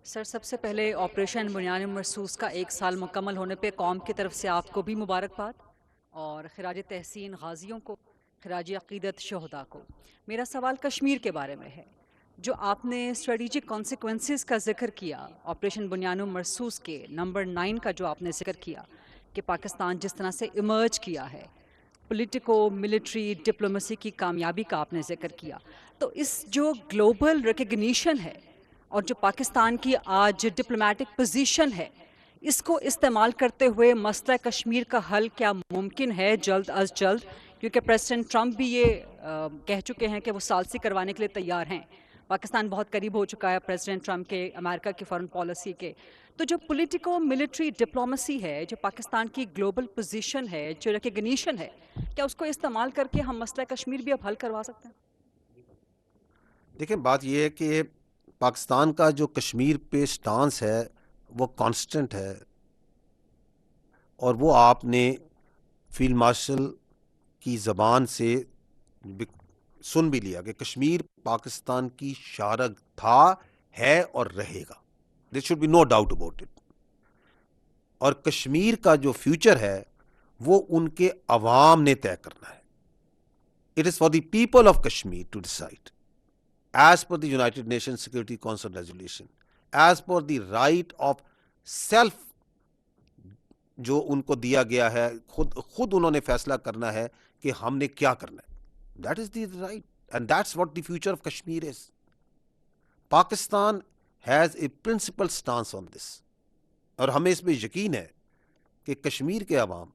سر، سب سے پہلے آپریشن بنیان مرصوص کا 1 سال مکمل ہونے پہ قوم کی طرف سے آپ کو بھی مبارکباد اور خراج تحسین غازیوں کو، خراج عقیدت شہداء کو۔ میرا سوال کشمیر کے بارے میں ہے۔ جو آپ نے اسٹریٹجک کانسیکوینسز کا ذکر کیا، آپریشن بنیان مرصوص کے نمبر 9 کا جو آپ نے ذکر کیا کہ پاکستان جس طرح سے ایمرج کیا ہے، پولیٹیکو ملٹری ڈپلومیسی کی کامیابی کا آپ نے ذکر کیا، تو اس جو گلوبل ریکگنیشن ہے اور جو پاکستان کی آج ڈپلومیٹک پوزیشن ہے، اس کو استعمال کرتے ہوئے مسئلہ کشمیر کا حل کیا ممکن ہے جلد از جلد؟ کیونکہ پریزیڈنٹ ٹرمپ بھی یہ کہہ چکے ہیں کہ وہ ثالثی کروانے کے لیے تیار ہیں۔ پاکستان بہت قریب ہو چکا ہے پریزیڈنٹ ٹرمپ کے، امریکہ کی فارن پالیسی کے۔ تو جو پولیٹیکو ملٹری ڈپلومیسی ہے، جو پاکستان کی گلوبل پوزیشن ہے، جو ریکگنیشن ہے، کیا اس کو استعمال کر کے ہم مسئلہ کشمیر بھی اب حل کروا سکتے ہیں؟ دیکھیں، بات یہ ہے کہ پاکستان کا جو کشمیر پہ سٹانس ہے وہ کانسٹنٹ ہے، اور وہ آپ نے فیلڈ مارشل کی زبان سے سن بھی لیا کہ کشمیر پاکستان کی شارگ تھا، ہے اور رہے گا۔ There should be no doubt about it. اور کشمیر کا جو فیوچر ہے وہ ان کے عوام نے طے کرنا ہے۔ It is for the people of Kashmir to decide as per the United Nations Security Council resolution, as per the right of self جو ان کو دیا گیا ہے، خود انہوں نے فیصلہ کرنا ہے کہ ہم نے کیا کرنا ہے۔ That is the right and that's what the future of Kashmir is. Pakistan has a principal stance on this، اور ہمیں اس پہ یقین ہے کہ کشمیر کے عوام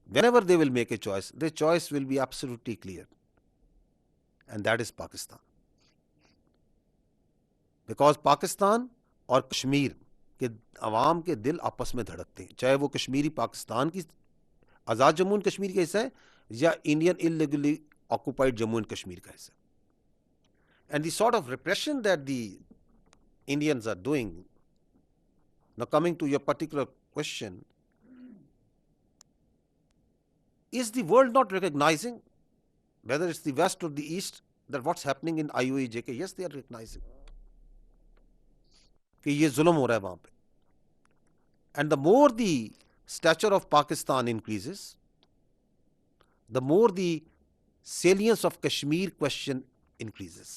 whenever they will make a choice, their choice will be absolutely clear. And that is Pakistan. Because Pakistan اور کشمیر کے عوام کے دل آپس میں دھڑکتے ہیں، چاہے وہ کشمیری پاکستان کی آزاد جموں اینڈ کشمیر کا حصہ ہے یا Indian illegally occupied Jammu and Kashmir کا حصہ ہے۔ And the sort of repression that the Indians are doing, now coming to your particular question, is the world not recognizing, whether it's the West or the East, that what's happening in IOEJK? Yes, they are recognizing کہ یہ ظلم ہو رہا ہے وہاں پہ۔ And the more the stature of Pakistan increases, the more the salience of Kashmir question increases.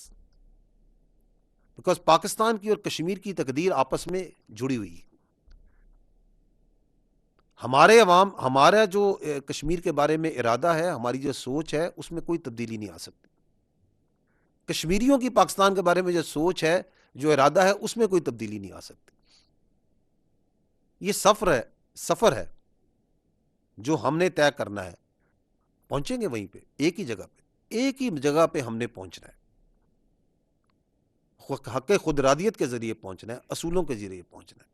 Because Pakistan کی اور کشمیر کی تقدیر آپس میں جڑی ہوئی ہے۔ ہمارے عوام، ہمارا جو کشمیر کے بارے میں ارادہ ہے، ہماری جو سوچ ہے، اس میں کوئی تبدیلی نہیں آ سکتی۔ کشمیریوں کی پاکستان کے بارے میں جو سوچ ہے، جو ارادہ ہے، اس میں کوئی تبدیلی نہیں آ سکتی۔ یہ سفر ہے جو ہم نے طے کرنا ہے۔ پہنچیں گے وہیں پہ، ایک ہی جگہ پہ ہم نے پہنچنا ہے۔ حق خود ارادیت کے ذریعے پہنچنا ہے، اصولوں کے ذریعے پہنچنا ہے۔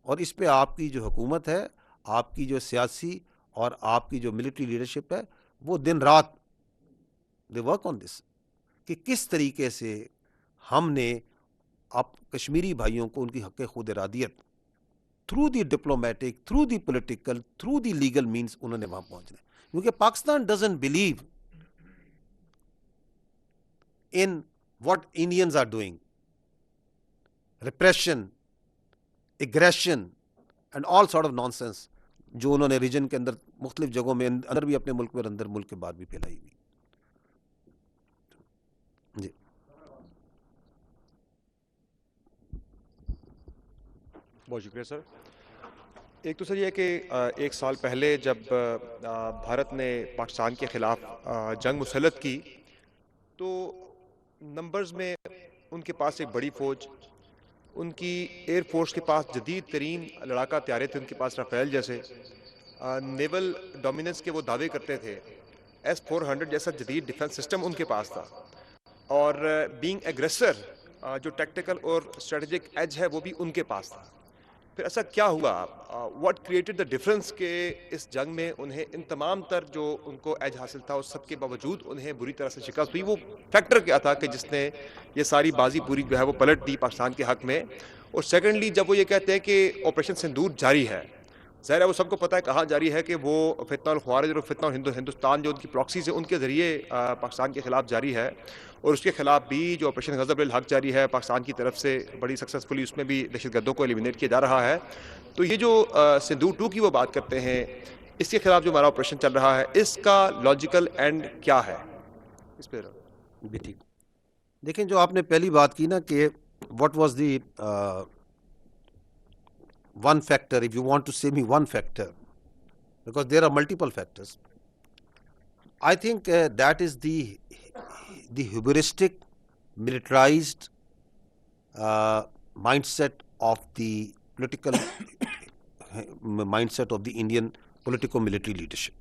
اور اس پہ آپ کی جو حکومت ہے، آپ کی جو سیاسی اور آپ کی جو ملٹری لیڈرشپ ہے، وہ دن رات دے ورک آن دس، کہ کس طریقے سے ہم نے کشمیری بھائیوں کو ان کی حق خود ارادیت through the diplomatic, through the political, through the legal means انہوں نے وہاں پہنچنا ہے۔ کیونکہ Pakistan doesn't believe in what Indians are doing, repression, aggression and all sort of nonsense جو انہوں نے ریجن کے اندر مختلف جگہوں میں اندر بھی اپنے ملک میں اندر ملک کے بعد بھی پھیلائی ہوئی۔ جی بہت شکریہ سر۔ ایک تو سر یہ کہ 1 سال پہلے جب بھارت نے پاکستان کے خلاف جنگ مسلط کی تو نمبرز میں ان کے پاس ایک بڑی فوج، ان کی ایئر فورس کے پاس جدید ترین لڑاکا طیارے تھے، ان کے پاس رافیل جیسے نیول ڈومیننس کے وہ دعوے کرتے تھے، S-400 جیسا جدید ڈیفنس سسٹم ان کے پاس تھا، اور بینگ ایگریسر جو ٹیکٹیکل اور اسٹریٹجک ایج ہے وہ بھی ان کے پاس تھا۔ پھر ایسا کیا ہوا، واٹ کریٹڈ دا ڈفرنس کہ اس جنگ میں انہیں ان تمام تر جو ان کو ایج حاصل تھا اس سب کے باوجود انہیں بری طرح سے شکست ہوئی؟ وہ فیکٹر کیا تھا کہ جس نے یہ ساری بازی پوری جو ہے وہ پلٹ دی پاکستان کے حق میں؟ اور سیکنڈلی جب وہ یہ کہتے ہیں کہ آپریشن سندور جاری ہے، ظاہر ہے وہ سب کو پتہ ہے کہاں جاری ہے کہ وہ فتنہ الخوارج اور فتنہ ہندوستان جو ان کی پراکسیز ہیں ان کے ذریعے پاکستان کے خلاف جاری ہے، اور اس کے خلاف بھی جو آپریشن غضب الحق جاری ہے پاکستان کی طرف سے بڑی سکسیزفلی، اس میں بھی دہشت گردوں کو ایلیمینیٹ کیا جا رہا ہے. تو یہ جو سندھور 2 کی وہ بات کرتے ہیں، اس کے خلاف جو ہمارا آپریشن چل رہا ہے، اس کا لاجیکل اینڈ کیا ہے؟ اس پہ بھی ٹھیک. دیکھیں جو آپ نے پہلی بات کی نا کہ what was the one factor, if you want to say me one factor, because there are multiple factors. I think that is the hubristic, militarized mindset of the political mindset of the Indian politico-military leadership.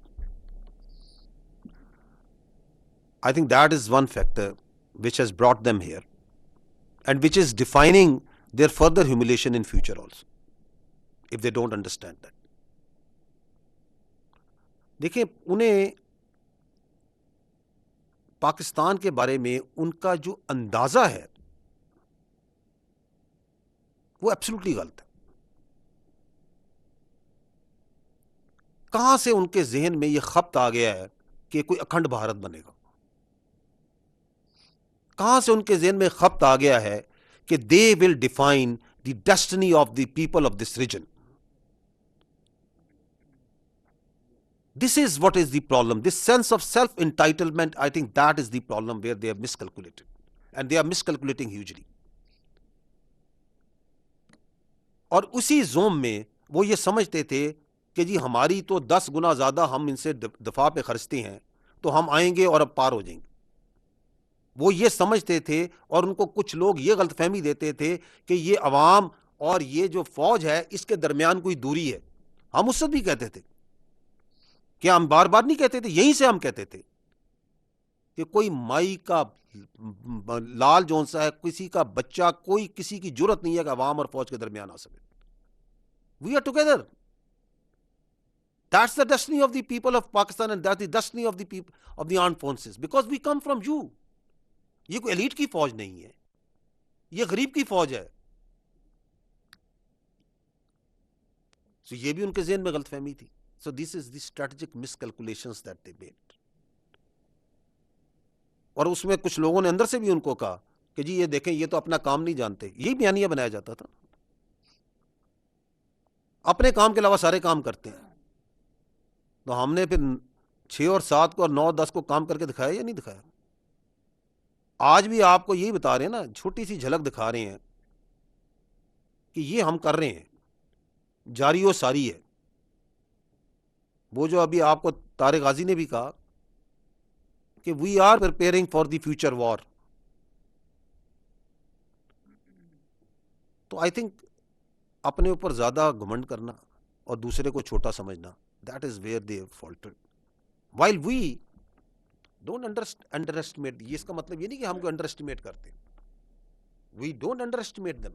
I think that is one factor which has brought them here, and which is defining their further humiliation in future also, if they don't understand that. دیکھیں انہیں پاکستان کے بارے میں ان کا جو اندازہ ہے وہ ایبسولوٹلی غلط ہے. کہاں سے ان کے ذہن میں یہ خبط آ گیا ہے کہ کوئی اکھنڈ بھارت بنے گا؟ کہاں سے ان کے ذہن میں خبط آ گیا ہے کہ they will define the destiny of the people of this region? This is what is the problem. This sense of self-entitlement, I think that is the problem where they have miscalculated. And they are miscalculating hugely. اور اسی zoom میں وہ یہ سمجھتے تھے کہ جی ہماری تو 10 گنا زیادہ ہم ان سے دفاع پہ خرچتے ہیں تو ہم آئیں گے اور اب پار ہو جائیں گے. وہ یہ سمجھتے تھے، اور ان کو کچھ لوگ یہ غلط فہمی دیتے تھے کہ یہ عوام اور یہ جو فوج ہے اس کے درمیان کوئی دوری ہے. ہم اس وقت بھی کہتے تھے، کیا ہم بار بار نہیں کہتے تھے؟ یہیں سے ہم کہتے تھے کہ کوئی مائی کا لال جون سا ہے، کسی کا بچہ، کوئی کسی کی جرت نہیں ہے کہ عوام اور فوج کے درمیان آ سکے. We are together. That's the destiny of the people of Pakistan and that's the destiny of the people of the armed forces, because we come from you. یہ کوئی ایلیٹ کی فوج نہیں ہے، یہ غریب کی فوج ہے. So یہ بھی ان کے ذہن میں غلط فہمی تھی. So this is the strategic miscalculations that they made. اور اس میں کچھ لوگوں نے اندر سے بھی ان کو کہا کہ جی یہ دیکھیں یہ تو اپنا کام نہیں جانتے. یہی بیانیہ بنایا جاتا تھا، اپنے کام کے علاوہ سارے کام کرتے ہیں. تو ہم نے پھر 6 اور 7 کو اور 9 10 کو کام کر کے دکھایا یا نہیں دکھایا؟ آج بھی آپ کو یہی بتا رہے ہیں نا، چھوٹی سی جھلک دکھا رہے ہیں کہ یہ ہم کر رہے ہیں، جاری و ساری ہے. وہ جو ابھی آپ کو طارق غازی نے بھی کہا کہ we are preparing for the future war. تو آئی تھنک اپنے اوپر زیادہ گھمنڈ کرنا اور دوسرے کو چھوٹا سمجھنا، that is where they faulted. While we don't underestimate. یہ اس کا مطلب یہ نہیں کہ ہم کو انڈر ایسٹیمیٹ کرتے. We don't underestimate them.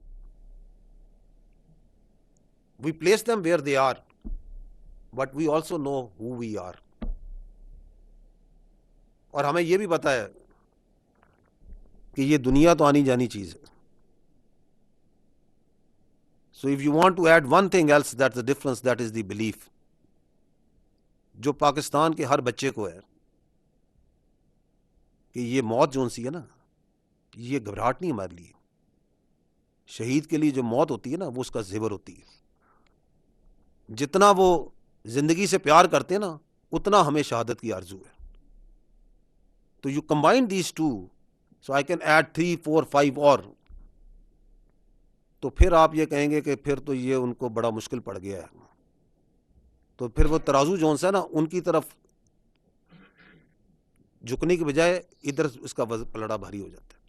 We place them where they are. But we also know who we are. اور ہمیں یہ بھی پتا ہے کہ یہ دنیا تو آنی جانی چیز ہے. So if you want to add one thing else, that's the difference, that is the belief. جو پاکستان کے ہر بچے کو ہے کہ یہ موت جون سی ہے نا، یہ گھبراہٹ نہیں ہمارے لیے. شہید کے لیے جو موت ہوتی ہے نا وہ اس کا زیور ہوتی ہے. جتنا وہ زندگی سے پیار کرتے ہیں نا اتنا ہمیں شہادت کی آرزو ہے. تو you combine these two, so I can add 3 4 5 اور، تو پھر آپ یہ کہیں گے کہ پھر تو یہ ان کو بڑا مشکل پڑ گیا ہے. تو پھر وہ ترازو جون سا نا ان کی طرف جھکنے کی بجائے ادھر اس کا پلڑا بھاری ہو جاتا ہے.